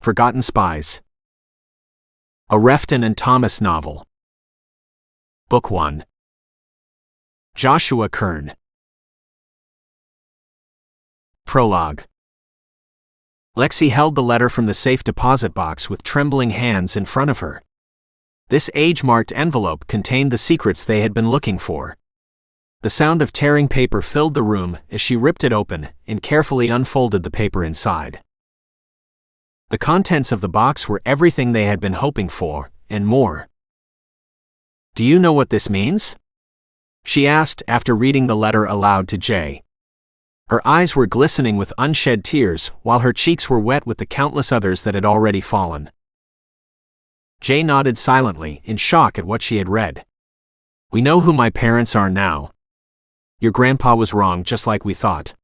Forgotten Spies. A Refton and Thomas novel. Book 1. Joshua Kern. Prologue. Lexie held the letter from the safe deposit box with trembling hands in front of her. This age-marked envelope contained the secrets they had been looking for. The sound of tearing paper filled the room as she ripped it open and carefully unfolded the paper inside. The contents of the box were everything they had been hoping for, and more. "Do you know what this means?" she asked after reading the letter aloud to Jay. Her eyes were glistening with unshed tears, while her cheeks were wet with the countless others that had already fallen. Jay nodded silently, in shock at what she had read. "We know who my parents are now. Your grandpa was wrong, just like we thought,"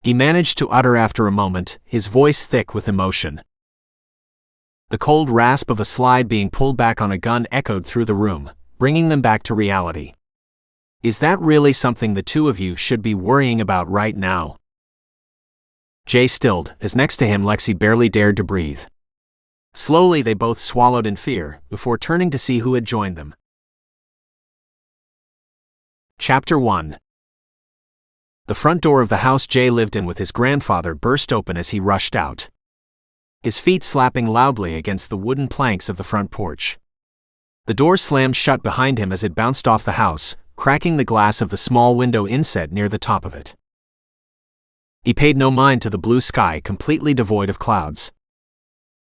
he managed to utter after a moment, his voice thick with emotion. The cold rasp of a slide being pulled back on a gun echoed through the room, bringing them back to reality. "Is that really something the two of you should be worrying about right now?" Jay stilled, as next to him Lexie barely dared to breathe. Slowly they both swallowed in fear, before turning to see who had joined them. Chapter 1. The front door of the house Jay lived in with his grandfather burst open as he rushed out, his feet slapping loudly against the wooden planks of the front porch. The door slammed shut behind him as it bounced off the house, cracking the glass of the small window inset near the top of it. He paid no mind to the blue sky completely devoid of clouds.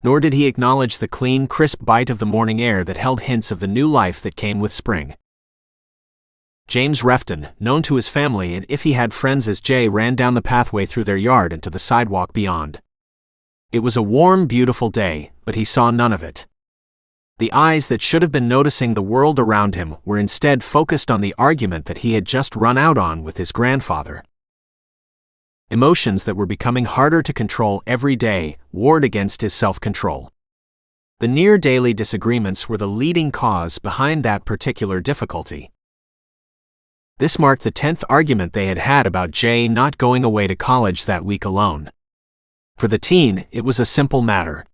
Nor did he acknowledge the clean, crisp bite of the morning air that held hints of the new life that came with spring. James Refton, known to his family and if he had friends as Jay ran down the pathway through their yard and to the sidewalk beyond. It was a warm, beautiful day, but he saw none of it. The eyes that should have been noticing the world around him were instead focused on the argument that he had just run out on with his grandfather. Emotions that were becoming harder to control every day warred against his self-control. The near-daily disagreements were the leading cause behind that particular difficulty. This marked the 10th argument they had had about Jay not going away to college that week alone. For the teen, it was a simple matter.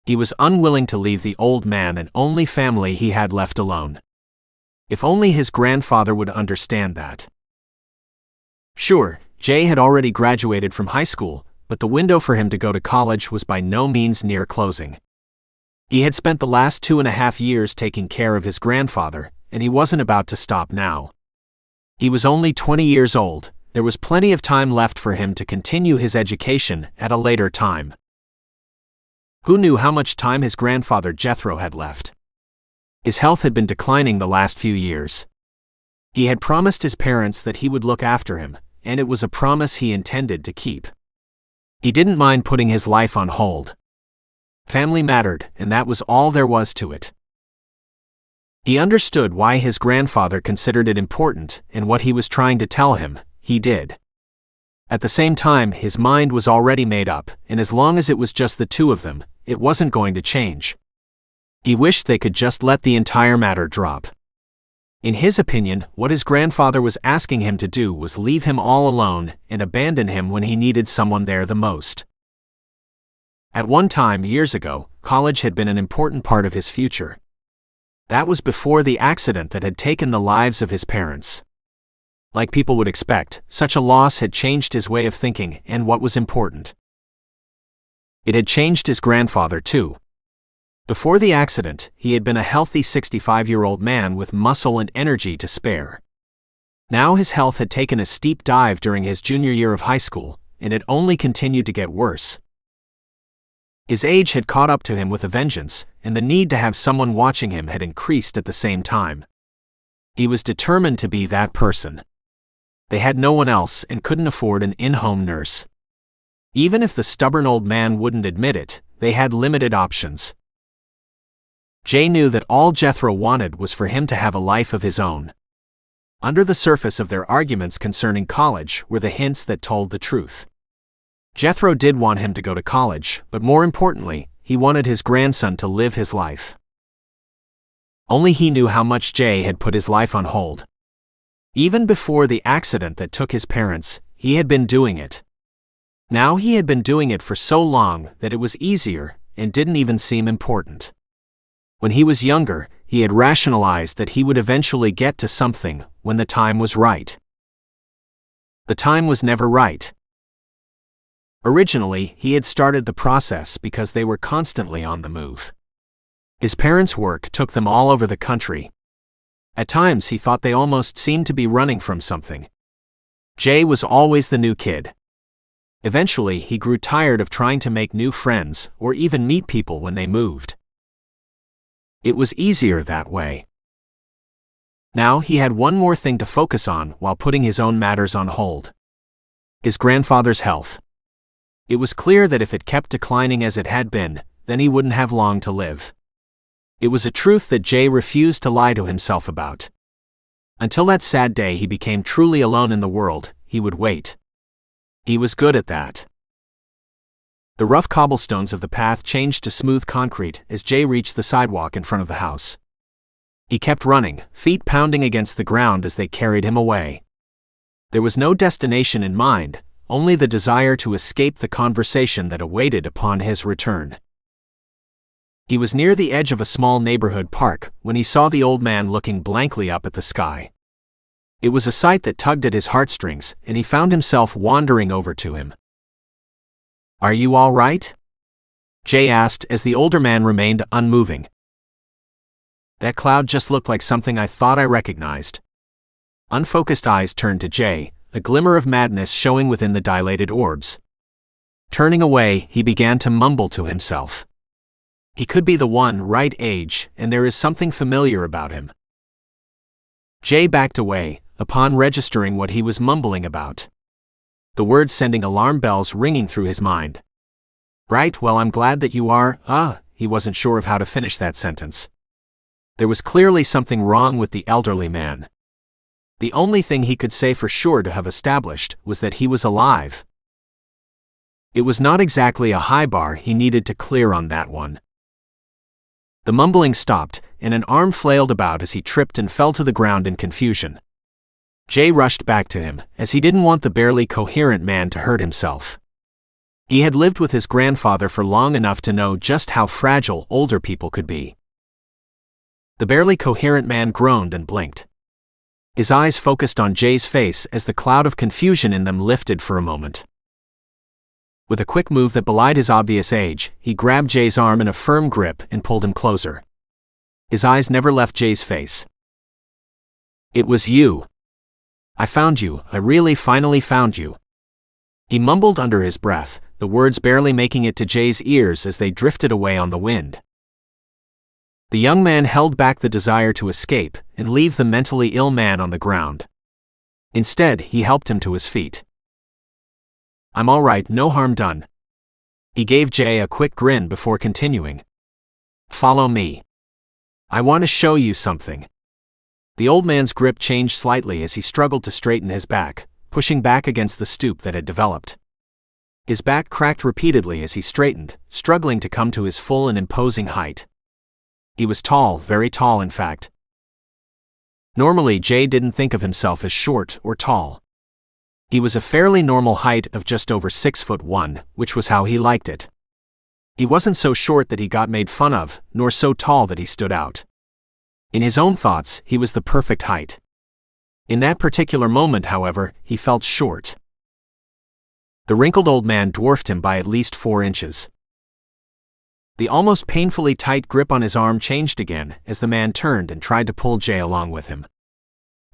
He was unwilling to leave the old man and only family he had left alone. If only his grandfather would understand that. Sure, Jay had already graduated from high school, but the window for him to go to college was by no means near closing. He had spent the last 2.5 years taking care of his grandfather, and he wasn't about to stop now. He was only 20 years old. There was plenty of time left for him to continue his education at a later time. Who knew how much time his grandfather Jethro had left? His health had been declining the last few years. He had promised his parents that he would look after him, and it was a promise he intended to keep. He didn't mind putting his life on hold. Family mattered, and that was all there was to it. He understood why his grandfather considered it important, and what he was trying to tell him, he did. At the same time, his mind was already made up, and as long as it was just the two of them, it wasn't going to change. He wished they could just let the entire matter drop. In his opinion, what his grandfather was asking him to do was leave him all alone and abandon him when he needed someone there the most. At one time, years ago, college had been an important part of his future. That was before the accident that had taken the lives of his parents. Like people would expect, such a loss had changed his way of thinking and what was important. It had changed his grandfather too. Before the accident, he had been a healthy 65-year-old man with muscle and energy to spare. Now his health had taken a steep dive during his junior year of high school, and it only continued to get worse. His age had caught up to him with a vengeance, and the need to have someone watching him had increased at the same time. He was determined to be that person. They had no one else and couldn't afford an in-home nurse. Even if the stubborn old man wouldn't admit it, they had limited options. Jay knew that all Jethro wanted was for him to have a life of his own. Under the surface of their arguments concerning college were the hints that told the truth. Jethro did want him to go to college, but more importantly, he wanted his grandson to live his life. Only he knew how much Jay had put his life on hold. Even before the accident that took his parents, he had been doing it. Now he had been doing it for so long that it was easier, and didn't even seem important. When he was younger, he had rationalized that he would eventually get to something when the time was right. The time was never right. Originally, he had started the process because they were constantly on the move. His parents' work took them all over the country. At times he thought they almost seemed to be running from something. Jay was always the new kid. Eventually, he grew tired of trying to make new friends or even meet people when they moved. It was easier that way. Now he had one more thing to focus on while putting his own matters on hold. His grandfather's health. It was clear that if it kept declining as it had been, then he wouldn't have long to live. It was a truth that Jay refused to lie to himself about. Until that sad day he became truly alone in the world, he would wait. He was good at that. The rough cobblestones of the path changed to smooth concrete as Jay reached the sidewalk in front of the house. He kept running, feet pounding against the ground as they carried him away. There was no destination in mind, only the desire to escape the conversation that awaited upon his return. He was near the edge of a small neighborhood park when he saw the old man looking blankly up at the sky. It was a sight that tugged at his heartstrings, and he found himself wandering over to him. "Are you all right?" Jay asked as the older man remained unmoving. "That cloud just looked like something I thought I recognized." Unfocused eyes turned to Jay, a glimmer of madness showing within the dilated orbs. Turning away, he began to mumble to himself. He could be the one right age, and there is something familiar about him. Jay backed away, upon registering what he was mumbling about. The words sending alarm bells ringing through his mind. "Right, well, I'm glad that you are," he wasn't sure of how to finish that sentence. There was clearly something wrong with the elderly man. The only thing he could say for sure to have established was that he was alive. It was not exactly a high bar he needed to clear on that one. The mumbling stopped, and an arm flailed about as he tripped and fell to the ground in confusion. Jay rushed back to him, as he didn't want the barely coherent man to hurt himself. He had lived with his grandfather for long enough to know just how fragile older people could be. The barely coherent man groaned and blinked. His eyes focused on Jay's face as the cloud of confusion in them lifted for a moment. With a quick move that belied his obvious age, he grabbed Jay's arm in a firm grip and pulled him closer. His eyes never left Jay's face. "It was you. I found you, I really finally found you." He mumbled under his breath, the words barely making it to Jay's ears as they drifted away on the wind. The young man held back the desire to escape and leave the mentally ill man on the ground. Instead, he helped him to his feet. "I'm all right, no harm done." He gave Jay a quick grin before continuing. "Follow me. I want to show you something." The old man's grip changed slightly as he struggled to straighten his back, pushing back against the stoop that had developed. His back cracked repeatedly as he straightened, struggling to come to his full and imposing height. He was tall, very tall in fact. Normally, Jay didn't think of himself as short or tall. He was a fairly normal height of just over 6'1", which was how he liked it. He wasn't so short that he got made fun of, nor so tall that he stood out. In his own thoughts, he was the perfect height. In that particular moment, however, he felt short. The wrinkled old man dwarfed him by at least 4 inches. The almost painfully tight grip on his arm changed again as the man turned and tried to pull Jay along with him.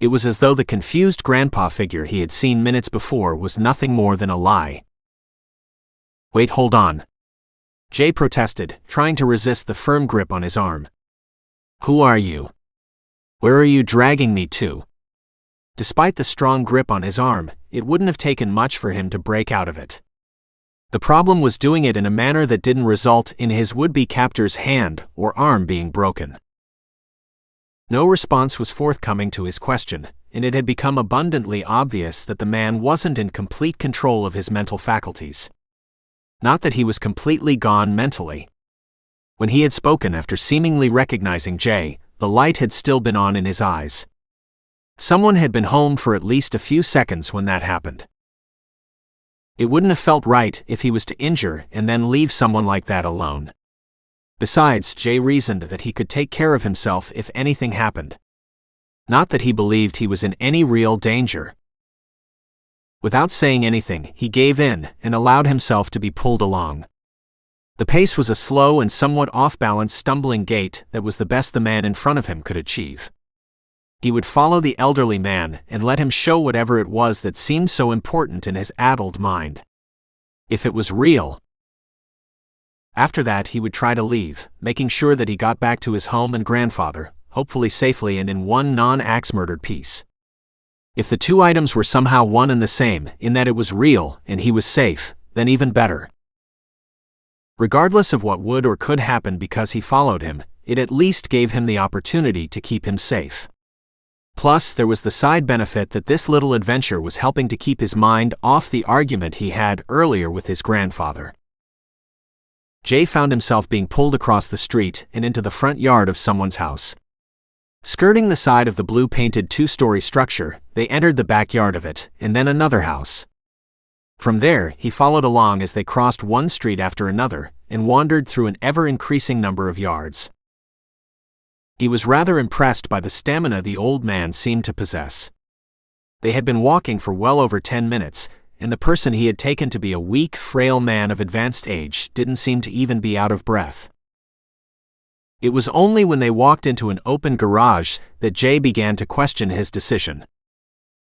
It was as though the confused grandpa figure he had seen minutes before was nothing more than a lie. "Wait, hold on," Jay protested, trying to resist the firm grip on his arm. "Who are you? Where are you dragging me to?" Despite the strong grip on his arm, it wouldn't have taken much for him to break out of it. The problem was doing it in a manner that didn't result in his would-be captor's hand or arm being broken. No response was forthcoming to his question, and it had become abundantly obvious that the man wasn't in complete control of his mental faculties. Not that he was completely gone mentally. When he had spoken after seemingly recognizing Jay, the light had still been on in his eyes. Someone had been home for at least a few seconds when that happened. It wouldn't have felt right if he was to injure and then leave someone like that alone. Besides, Jay reasoned that he could take care of himself if anything happened. Not that he believed he was in any real danger. Without saying anything, he gave in and allowed himself to be pulled along. The pace was a slow and somewhat off-balance stumbling gait that was the best the man in front of him could achieve. He would follow the elderly man and let him show whatever it was that seemed so important in his addled mind. If it was real. After that, he would try to leave, making sure that he got back to his home and grandfather, hopefully safely and in one non-axe murdered piece. If the two items were somehow one and the same, in that it was real and he was safe, then even better. Regardless of what would or could happen because he followed him, it at least gave him the opportunity to keep him safe. Plus, there was the side benefit that this little adventure was helping to keep his mind off the argument he had earlier with his grandfather. Jay found himself being pulled across the street and into the front yard of someone's house. Skirting the side of the blue-painted two-story structure, they entered the backyard of it, and then another house. From there, he followed along as they crossed one street after another, and wandered through an ever-increasing number of yards. He was rather impressed by the stamina the old man seemed to possess. They had been walking for well over 10 minutes, and the person he had taken to be a weak, frail man of advanced age didn't seem to even be out of breath. It was only when they walked into an open garage that Jay began to question his decision.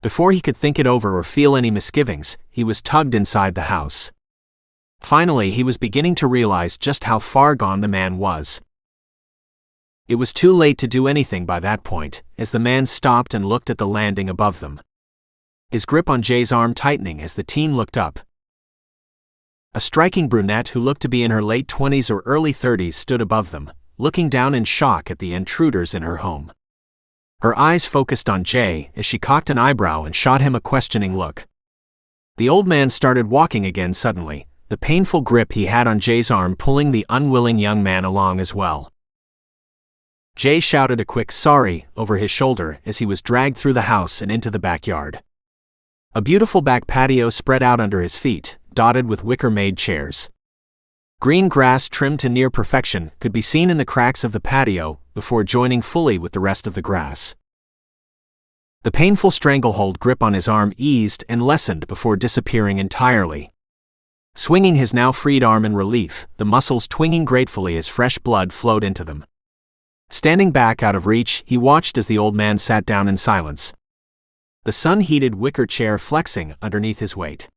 Before he could think it over or feel any misgivings, he was tugged inside the house. Finally, he was beginning to realize just how far gone the man was. It was too late to do anything by that point, as the man stopped and looked at the landing above them. His grip on Jay's arm tightening as the teen looked up. A striking brunette who looked to be in her late 20s or early 30s stood above them, looking down in shock at the intruders in her home. Her eyes focused on Jay as she cocked an eyebrow and shot him a questioning look. The old man started walking again suddenly, the painful grip he had on Jay's arm pulling the unwilling young man along as well. Jay shouted a quick "sorry" over his shoulder as he was dragged through the house and into the backyard. A beautiful back patio spread out under his feet, dotted with wicker-made chairs. Green grass trimmed to near perfection could be seen in the cracks of the patio before joining fully with the rest of the grass. The painful stranglehold grip on his arm eased and lessened before disappearing entirely. Swinging his now freed arm in relief, the muscles twinging gratefully as fresh blood flowed into them. Standing back out of reach, he watched as the old man sat down in silence. The sun-heated wicker chair flexing underneath his weight.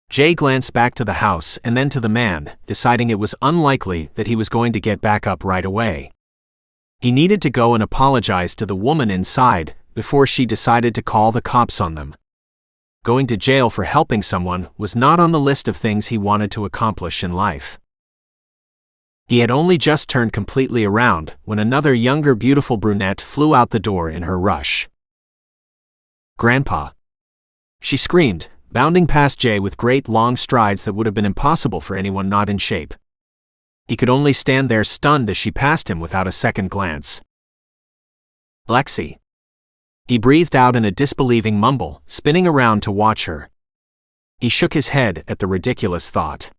Jay glanced back to the house and then to the man, deciding it was unlikely that he was going to get back up right away. He needed to go and apologize to the woman inside before she decided to call the cops on them. Going to jail for helping someone was not on the list of things he wanted to accomplish in life. He had only just turned completely around when another younger beautiful brunette flew out the door in her rush. "Grandpa!" she screamed, bounding past Jay with great long strides that would have been impossible for anyone not in shape. He could only stand there stunned as she passed him without a second glance. "Lexie!" he breathed out in a disbelieving mumble, spinning around to watch her. He shook his head at the ridiculous thought.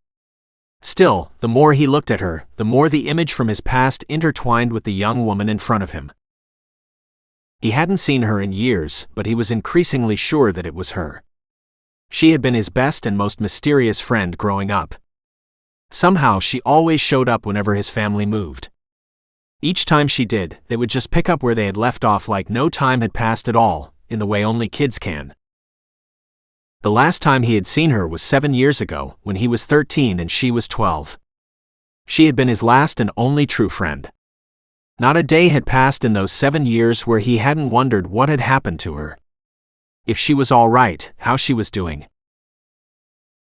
Still, the more he looked at her, the more the image from his past intertwined with the young woman in front of him. He hadn't seen her in years, but he was increasingly sure that it was her. She had been his best and most mysterious friend growing up. Somehow she always showed up whenever his family moved. Each time she did, they would just pick up where they had left off like no time had passed at all, in the way only kids can. The last time he had seen her was 7 years ago, when he was 13 and she was 12. She had been his last and only true friend. Not a day had passed in those 7 years where he hadn't wondered what had happened to her. If she was all right, how she was doing.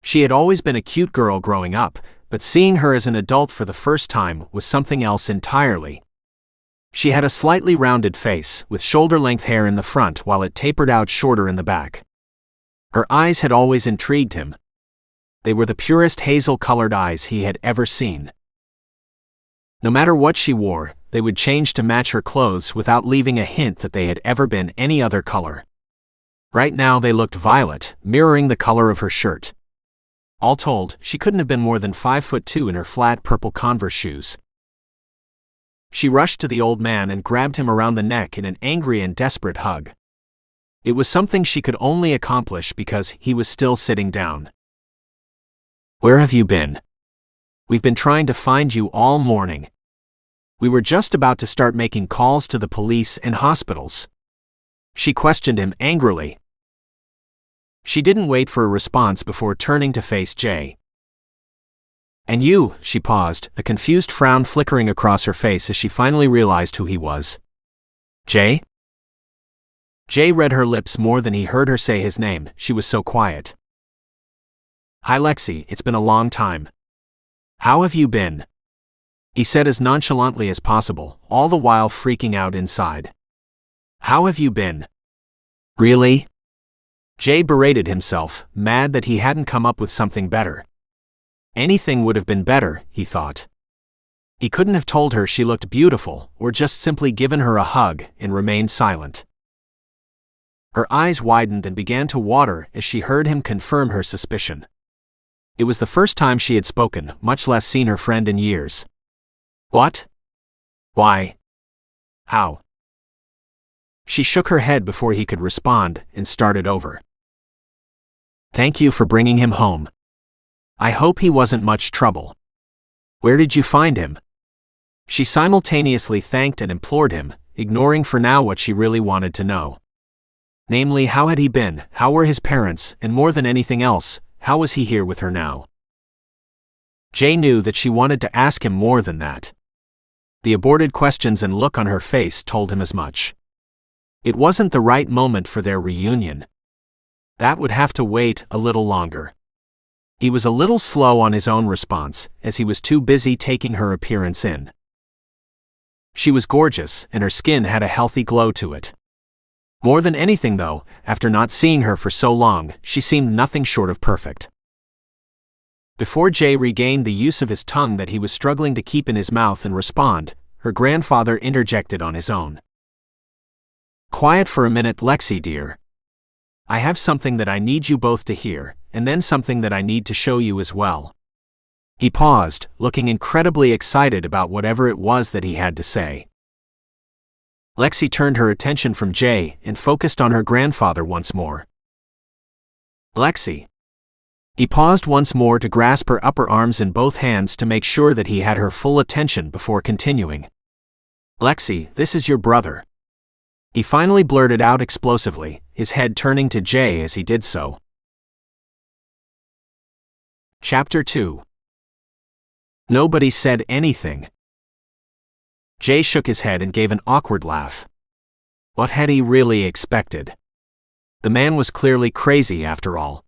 She had always been a cute girl growing up, but seeing her as an adult for the first time was something else entirely. She had a slightly rounded face, with shoulder-length hair in the front while it tapered out shorter in the back. Her eyes had always intrigued him. They were the purest hazel-colored eyes he had ever seen. No matter what she wore, they would change to match her clothes without leaving a hint that they had ever been any other color. Right now they looked violet, mirroring the color of her shirt. All told, she couldn't have been more than 5'2" in her flat purple Converse shoes. She rushed to the old man and grabbed him around the neck in an angry and desperate hug. It was something she could only accomplish because he was still sitting down. "Where have you been? We've been trying to find you all morning. We were just about to start making calls to the police and hospitals." She questioned him angrily. She didn't wait for a response before turning to face Jay. "And you," she paused, a confused frown flickering across her face as she finally realized who he was. "Jay?" Jay read her lips more than he heard her say his name, she was so quiet. "Hi Lexie, it's been a long time. How have you been?" He said as nonchalantly as possible, all the while freaking out inside. "How have you been?" "Really?" Jay berated himself, mad that he hadn't come up with something better. Anything would have been better, he thought. He couldn't have told her she looked beautiful, or just simply given her a hug and remained silent. Her eyes widened and began to water as she heard him confirm her suspicion. It was the first time she had spoken, much less seen her friend in years. "What? Why? How?" She shook her head before he could respond and started over. "Thank you for bringing him home. I hope he wasn't much trouble. Where did you find him?" She simultaneously thanked and implored him, ignoring for now what she really wanted to know. Namely, how had he been, how were his parents, and more than anything else, how was he here with her now? Jay knew that she wanted to ask him more than that. The aborted questions and look on her face told him as much. It wasn't the right moment for their reunion. That would have to wait a little longer. He was a little slow on his own response, as he was too busy taking her appearance in. She was gorgeous, and her skin had a healthy glow to it. More than anything though, after not seeing her for so long, she seemed nothing short of perfect. Before Jay regained the use of his tongue that he was struggling to keep in his mouth and respond, her grandfather interjected on his own. "Quiet for a minute, Lexie dear. I have something that I need you both to hear, and then something that I need to show you as well." He paused, looking incredibly excited about whatever it was that he had to say. Lexie turned her attention from Jay and focused on her grandfather once more. "Lexie." He paused once more to grasp her upper arms in both hands to make sure that he had her full attention before continuing. "Lexie, this is your brother." He finally blurted out explosively, his head turning to Jay as he did so. Chapter 2. Nobody said anything. Jay shook his head and gave an awkward laugh. What had he really expected? The man was clearly crazy after all.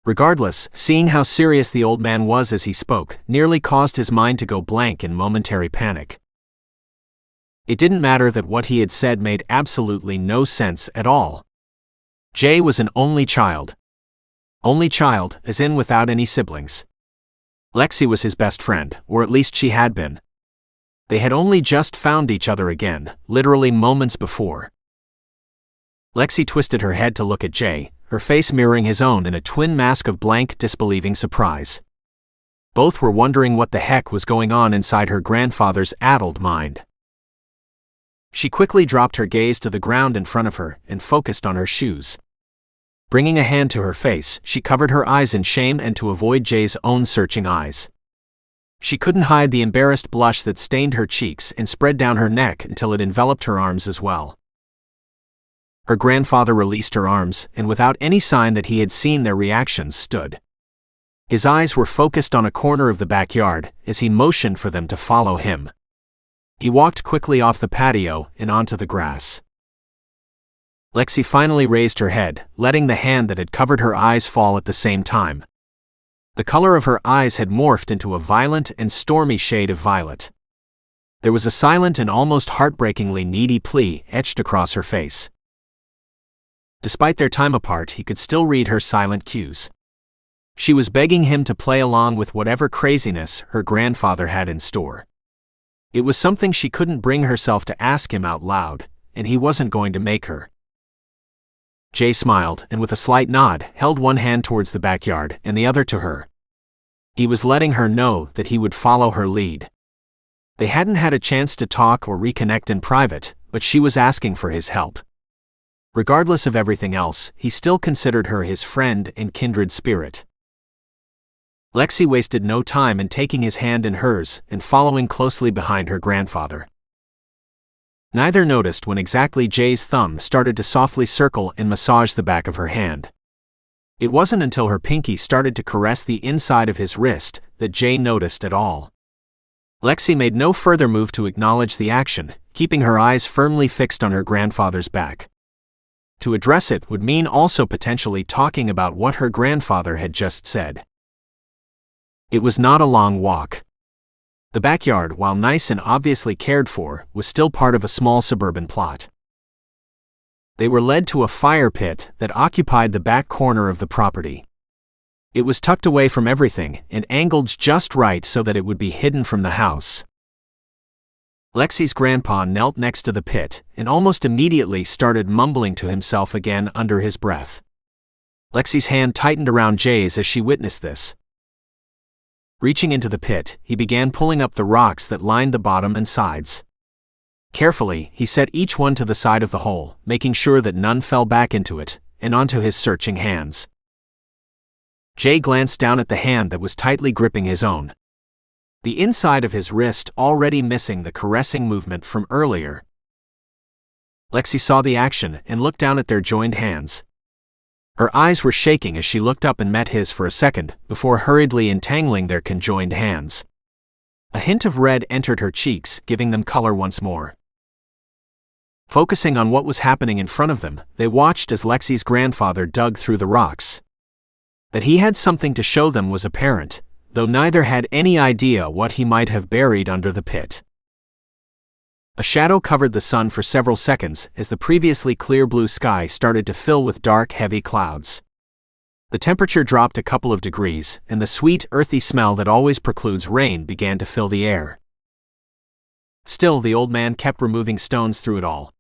Regardless, seeing how serious the old man was as he spoke nearly caused his mind to go blank in momentary panic. It didn't matter that what he had said made absolutely no sense at all. Jay was an only child. Only child, as in without any siblings. Lexie was his best friend, or at least she had been. They had only just found each other again, literally moments before. Lexie twisted her head to look at Jay, her face mirroring his own in a twin mask of blank, disbelieving surprise. Both were wondering what the heck was going on inside her grandfather's addled mind. She quickly dropped her gaze to the ground in front of her and focused on her shoes. Bringing a hand to her face, she covered her eyes in shame and to avoid Jay's own searching eyes. She couldn't hide the embarrassed blush that stained her cheeks and spread down her neck until it enveloped her arms as well. Her grandfather released her arms, and without any sign that he had seen their reactions, stood. His eyes were focused on a corner of the backyard, as he motioned for them to follow him. He walked quickly off the patio and onto the grass. Lexie finally raised her head, letting the hand that had covered her eyes fall at the same time. The color of her eyes had morphed into a violent and stormy shade of violet. There was a silent and almost heartbreakingly needy plea etched across her face. Despite their time apart, he could still read her silent cues. She was begging him to play along with whatever craziness her grandfather had in store. It was something she couldn't bring herself to ask him out loud, and he wasn't going to make her. Jay smiled and with a slight nod held one hand towards the backyard and the other to her. He was letting her know that he would follow her lead. They hadn't had a chance to talk or reconnect in private, but she was asking for his help. Regardless of everything else, he still considered her his friend and kindred spirit. Lexie wasted no time in taking his hand in hers and following closely behind her grandfather. Neither noticed when exactly Jay's thumb started to softly circle and massage the back of her hand. It wasn't until her pinky started to caress the inside of his wrist that Jay noticed at all. Lexie made no further move to acknowledge the action, keeping her eyes firmly fixed on her grandfather's back. To address it would mean also potentially talking about what her grandfather had just said. It was not a long walk. The backyard, while nice and obviously cared for, was still part of a small suburban plot. They were led to a fire pit that occupied the back corner of the property. It was tucked away from everything and angled just right so that it would be hidden from the house. Lexie's grandpa knelt next to the pit and almost immediately started mumbling to himself again under his breath. Lexie's hand tightened around Jay's as she witnessed this. Reaching into the pit, he began pulling up the rocks that lined the bottom and sides. Carefully, he set each one to the side of the hole, making sure that none fell back into it and onto his searching hands. Jay glanced down at the hand that was tightly gripping his own. The inside of his wrist already missing the caressing movement from earlier. Lexie saw the action and looked down at their joined hands. Her eyes were shaking as she looked up and met his for a second, before hurriedly entangling their conjoined hands. A hint of red entered her cheeks, giving them color once more. Focusing on what was happening in front of them, they watched as Lexie's grandfather dug through the rocks. That he had something to show them was apparent, though neither had any idea what he might have buried under the pit. A shadow covered the sun for several seconds as the previously clear blue sky started to fill with dark, heavy clouds. The temperature dropped a couple of degrees, and the sweet, earthy smell that always precludes rain began to fill the air. Still, the old man kept removing stones through it all.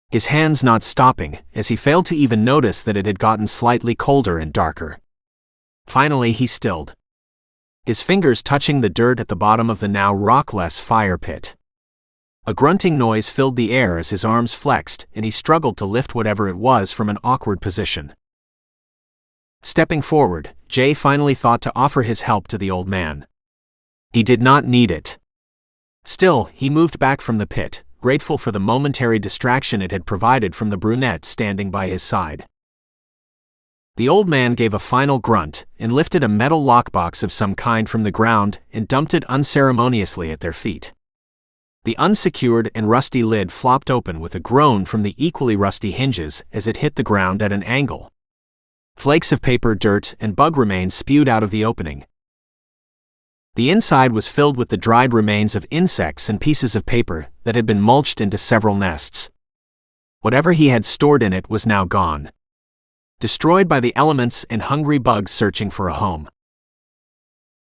His hands not stopping, as he failed to even notice that it had gotten slightly colder and darker. Finally, he stilled, his fingers touching the dirt at the bottom of the now rockless fire pit. A grunting noise filled the air as his arms flexed, and he struggled to lift whatever it was from an awkward position. Stepping forward, Jay finally thought to offer his help to the old man. He did not need it. Still, he moved back from the pit, grateful for the momentary distraction it had provided from the brunette standing by his side. The old man gave a final grunt and lifted a metal lockbox of some kind from the ground and dumped it unceremoniously at their feet. The unsecured and rusty lid flopped open with a groan from the equally rusty hinges as it hit the ground at an angle. Flakes of paper, dirt, and bug remains spewed out of the opening. The inside was filled with the dried remains of insects and pieces of paper that had been mulched into several nests. Whatever he had stored in it was now gone, destroyed by the elements and hungry bugs searching for a home.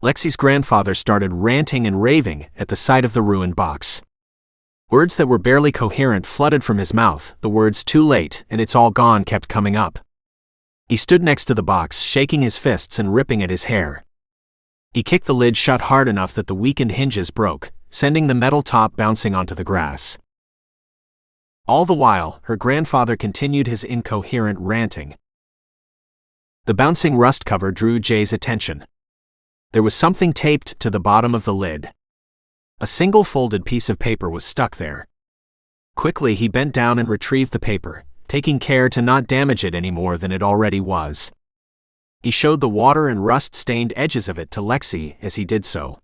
Lexie's grandfather started ranting and raving at the sight of the ruined box. Words that were barely coherent flooded from his mouth. The words "too late" and "it's all gone" kept coming up. He stood next to the box, shaking his fists and ripping at his hair. He kicked the lid shut hard enough that the weakened hinges broke, sending the metal top bouncing onto the grass. All the while, her grandfather continued his incoherent ranting. The bouncing rust cover drew Jay's attention. There was something taped to the bottom of the lid. A single folded piece of paper was stuck there. Quickly he bent down and retrieved the paper, taking care to not damage it any more than it already was. He showed the water and rust-stained edges of it to Lexie as he did so.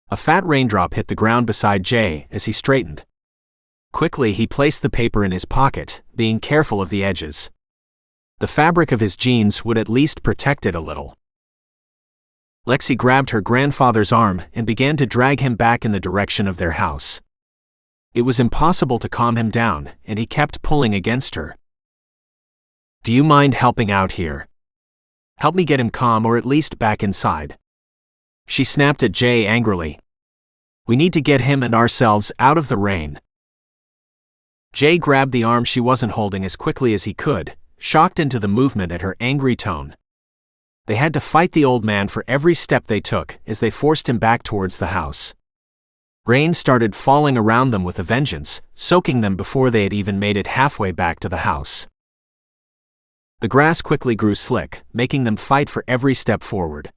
A fat raindrop hit the ground beside Jay as he straightened. Quickly he placed the paper in his pocket, being careful of the edges. The fabric of his jeans would at least protect it a little. Lexie grabbed her grandfather's arm and began to drag him back in the direction of their house. It was impossible to calm him down, and he kept pulling against her. "Do you mind helping out here? Help me get him calm or at least back inside." She snapped at Jay angrily. "We need to get him and ourselves out of the rain." Jay grabbed the arm she wasn't holding as quickly as he could, shocked into the movement at her angry tone. They had to fight the old man for every step they took as they forced him back towards the house. Rain started falling around them with a vengeance, soaking them before they had even made it halfway back to the house. The grass quickly grew slick, making them fight for every step forward.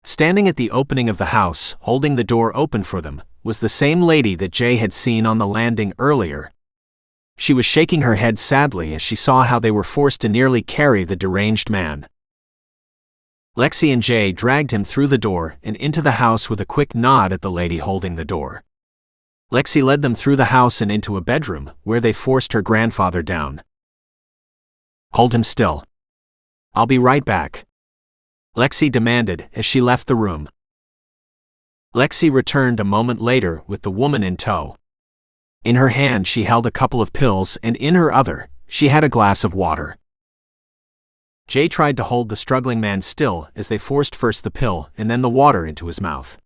Standing at the opening of the house, holding the door open for them, was the same lady that Jay had seen on the landing earlier. She was shaking her head sadly as she saw how they were forced to nearly carry the deranged man. Lexie and Jay dragged him through the door and into the house with a quick nod at the lady holding the door. Lexie led them through the house and into a bedroom, where they forced her grandfather down. "Hold him still. I'll be right back," Lexie demanded as she left the room. Lexie returned a moment later with the woman in tow. In her hand she held a couple of pills and in her other, she had a glass of water. Jay tried to hold the struggling man still as they forced first the pill and then the water into his mouth.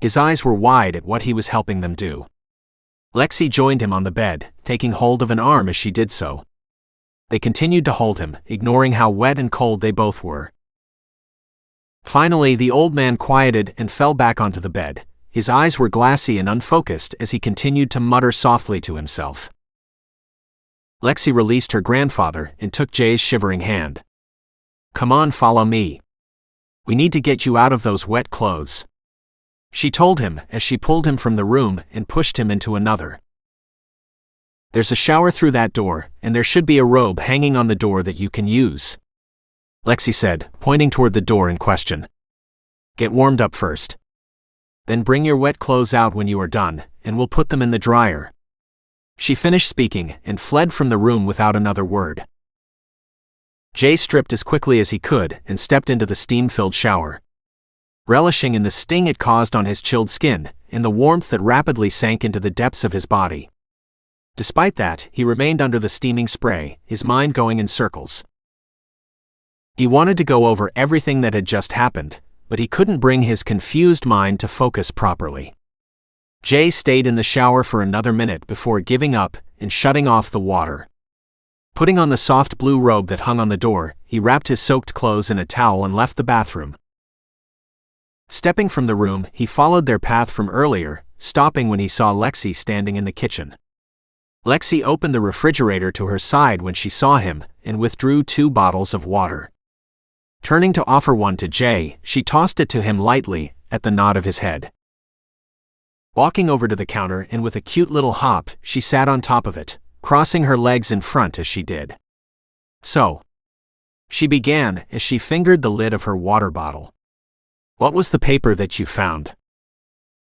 His eyes were wide at what he was helping them do. Lexie joined him on the bed, taking hold of an arm as she did so. They continued to hold him, ignoring how wet and cold they both were. Finally, the old man quieted and fell back onto the bed. His eyes were glassy and unfocused as he continued to mutter softly to himself. Lexie released her grandfather and took Jay's shivering hand. "Come on, follow me. We need to get you out of those wet clothes," she told him as she pulled him from the room and pushed him into another. "There's a shower through that door, and there should be a robe hanging on the door that you can use," Lexie said, pointing toward the door in question. "Get warmed up first. Then bring your wet clothes out when you are done, and we'll put them in the dryer." She finished speaking and fled from the room without another word. Jay stripped as quickly as he could and stepped into the steam-filled shower. Relishing in the sting it caused on his chilled skin, and the warmth that rapidly sank into the depths of his body. Despite that, he remained under the steaming spray, his mind going in circles. He wanted to go over everything that had just happened, but he couldn't bring his confused mind to focus properly. Jay stayed in the shower for another minute before giving up and shutting off the water. Putting on the soft blue robe that hung on the door, he wrapped his soaked clothes in a towel and left the bathroom. Stepping from the room, he followed their path from earlier, stopping when he saw Lexie standing in the kitchen. Lexie opened the refrigerator to her side when she saw him and withdrew 2 bottles of water. Turning to offer one to Jay, she tossed it to him lightly, at the nod of his head. Walking over to the counter and with a cute little hop, she sat on top of it, crossing her legs in front as she did. "So," she began as she fingered the lid of her water bottle. "What was the paper that you found?"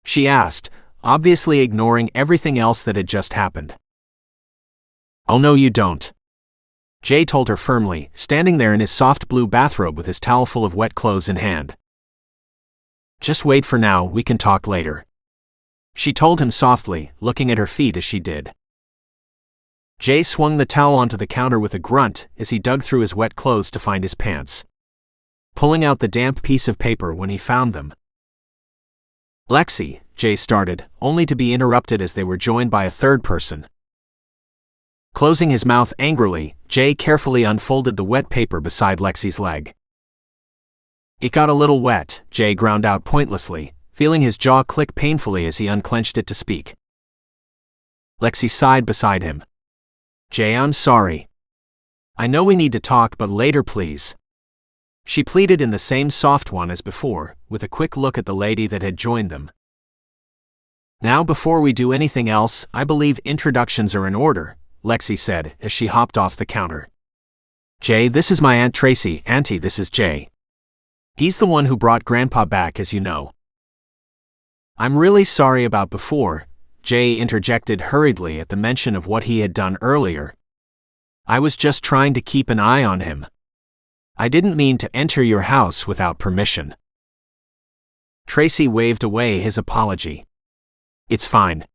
she asked, obviously ignoring everything else that had just happened. "Oh no you don't," Jay told her firmly, standing there in his soft blue bathrobe with his towel full of wet clothes in hand. "Just wait for now, we can talk later," she told him softly, looking at her feet as she did. Jay swung the towel onto the counter with a grunt as he dug through his wet clothes to find his pants, pulling out the damp piece of paper when he found them. "Lexie," Jay started, only to be interrupted as they were joined by a third person. Closing his mouth angrily, Jay carefully unfolded the wet paper beside Lexie's leg. "It got a little wet," Jay ground out pointlessly, feeling his jaw click painfully as he unclenched it to speak. Lexie sighed beside him. "Jay, I'm sorry. I know we need to talk, but later please," she pleaded in the same soft one as before, with a quick look at the lady that had joined them. "Now before we do anything else, I believe introductions are in order," Lexie said as she hopped off the counter. "Jay, this is my Aunt Tracy. Auntie, this is Jay. He's the one who brought Grandpa back, as you know." "I'm really sorry about before," Jay interjected hurriedly at the mention of what he had done earlier. "I was just trying to keep an eye on him. I didn't mean to enter your house without permission." Tracy waved away his apology. "It's fine.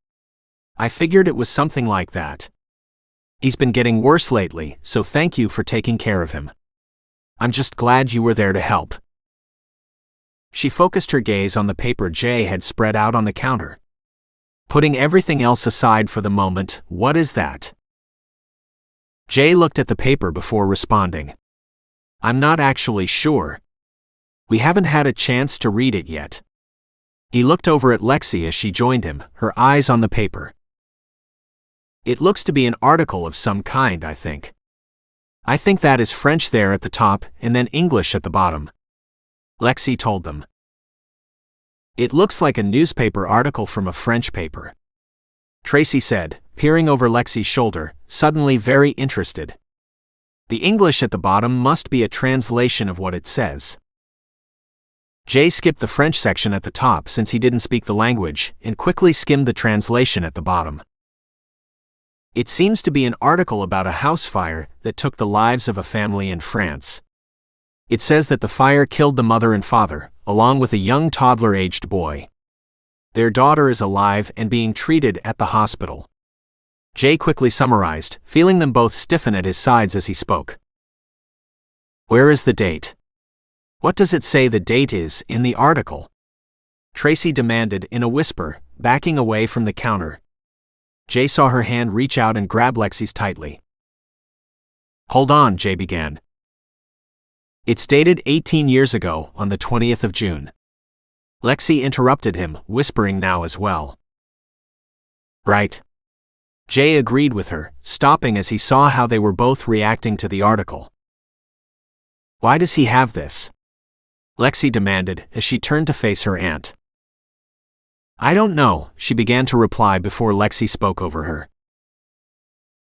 I figured it was something like that. He's been getting worse lately, so thank you for taking care of him. I'm just glad you were there to help." She focused her gaze on the paper Jay had spread out on the counter. Putting everything else aside for the moment, what is that? Jay looked at the paper before responding. I'm not actually sure. We haven't had a chance to read it yet. He looked over at Lexie as she joined him, her eyes on the paper. It looks to be an article of some kind, I think. I think that is French there at the top and then English at the bottom. Lexie told them. It looks like a newspaper article from a French paper. Tracy said, peering over Lexie's shoulder, suddenly very interested. The English at the bottom must be a translation of what it says. Jay skipped the French section at the top since he didn't speak the language, and quickly skimmed the translation at the bottom. It seems to be an article about a house fire that took the lives of a family in France. It says that the fire killed the mother and father, along with a young toddler-aged boy. Their daughter is alive and being treated at the hospital. Jay quickly summarized, feeling them both stiffen at his sides as he spoke. Where is the date? What does it say the date is in the article? Tracy demanded in a whisper, backing away from the counter. Jay saw her hand reach out and grab Lexie's tightly. Hold on, Jay began. It's dated 18 years ago, on the 20th of June. Lexie interrupted him, whispering now as well. Right. Jay agreed with her, stopping as he saw how they were both reacting to the article. Why does he have this? Lexie demanded as she turned to face her aunt. I don't know, she began to reply before Lexie spoke over her.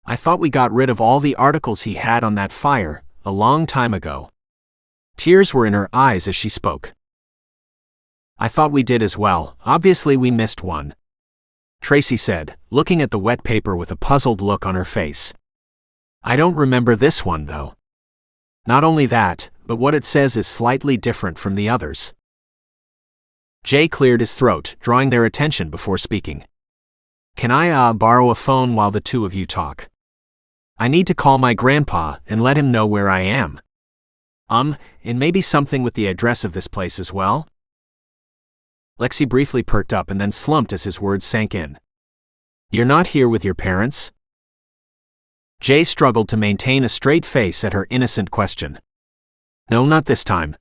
I thought we got rid of all the articles he had on that fire, a long time ago. Tears were in her eyes as she spoke. I thought we did as well, obviously we missed one. Tracy said, looking at the wet paper with a puzzled look on her face. I don't remember this one though. Not only that, but what it says is slightly different from the others. Jay cleared his throat, drawing their attention before speaking. Can I borrow a phone while the two of you talk? I need to call my grandpa and let him know where I am. And maybe something with the address of this place as well? Lexie briefly perked up and then slumped as his words sank in. You're not here with your parents? Jay struggled to maintain a straight face at her innocent question. No, not this time.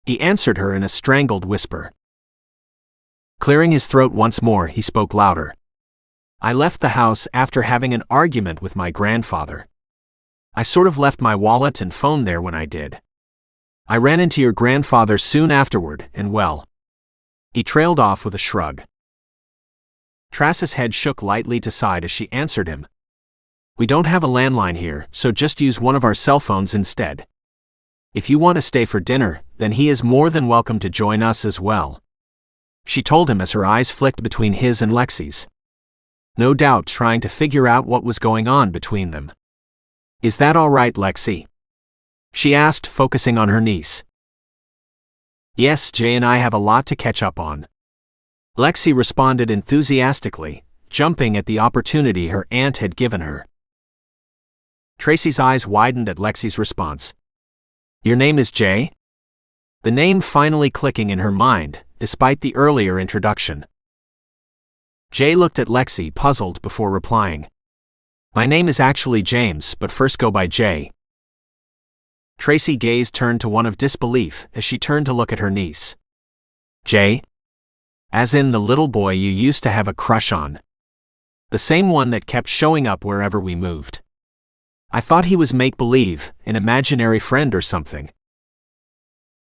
He answered her in a strangled whisper. Clearing his throat once more, he spoke louder. I left the house after having an argument with my grandfather. I sort of left my wallet and phone there when I did. I ran into your grandfather soon afterward, and well. He trailed off with a shrug. Trace's head shook lightly to side as she answered him. We don't have a landline here, so just use one of our cell phones instead. If you want to stay for dinner, then he is more than welcome to join us as well. She told him as her eyes flicked between his and Lexie's. No doubt trying to figure out what was going on between them. Is that all right, Lexie? She asked, focusing on her niece. Yes, Jay and I have a lot to catch up on. Lexie responded enthusiastically, jumping at the opportunity her aunt had given her. Tracy's eyes widened at Lexie's response. Your name is Jay? The name finally clicking in her mind, despite the earlier introduction. Jay looked at Lexie, puzzled, before replying. My name is actually James, but first go by Jay. Tracy's gaze turned to one of disbelief as she turned to look at her niece. Jay? As in the little boy you used to have a crush on. The same one that kept showing up wherever we moved. I thought he was make-believe, an imaginary friend or something.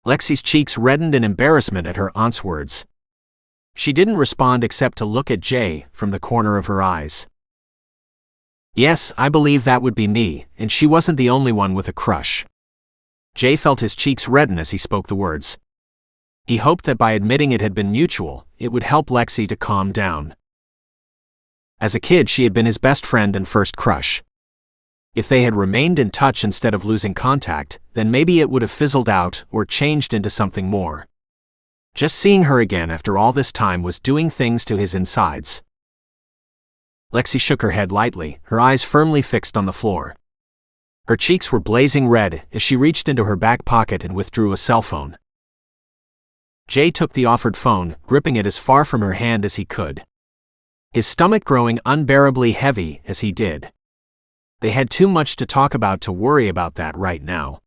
Lexie's cheeks reddened in embarrassment at her aunt's words. She didn't respond except to look at Jay from the corner of her eyes. Yes, I believe that would be me, and she wasn't the only one with a crush. Jay felt his cheeks redden as he spoke the words. He hoped that by admitting it had been mutual, it would help Lexie to calm down. As a kid, she had been his best friend and first crush. If they had remained in touch instead of losing contact, then maybe it would have fizzled out or changed into something more. Just seeing her again after all this time was doing things to his insides. Lexie shook her head lightly, her eyes firmly fixed on the floor. Her cheeks were blazing red as she reached into her back pocket and withdrew a cell phone. Jay took the offered phone, gripping it as far from her hand as he could. his stomach growing unbearably heavy as he did. They had too much to talk about to worry about that right now.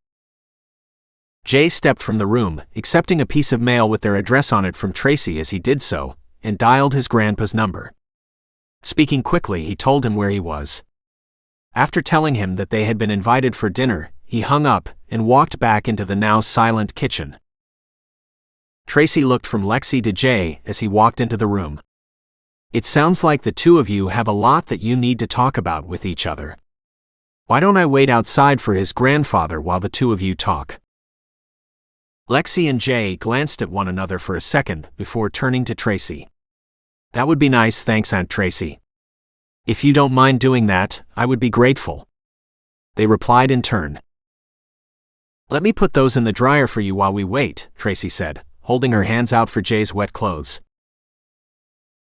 Jay stepped from the room, accepting a piece of mail with their address on it from Tracy as he did so, and dialed his grandpa's number. Speaking quickly, he told him where he was. After telling him that they had been invited for dinner, he hung up and walked back into the now silent kitchen. Tracy looked from Lexie to Jay as he walked into the room. It sounds like the two of you have a lot that you need to talk about with each other. Why don't I wait outside for his grandfather while the two of you talk? Lexie and Jay glanced at one another for a second before turning to Tracy. That would be nice, thanks, Aunt Tracy. If you don't mind doing that, I would be grateful. They replied in turn. Let me put those in the dryer for you while we wait, Tracy said, holding her hands out for Jay's wet clothes.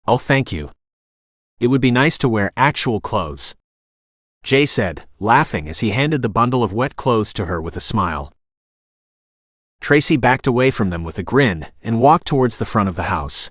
Oh, thank you. It would be nice to wear actual clothes, Jay said, laughing as he handed the bundle of wet clothes to her with a smile. Tracy backed away from them with a grin and walked towards the front of the house.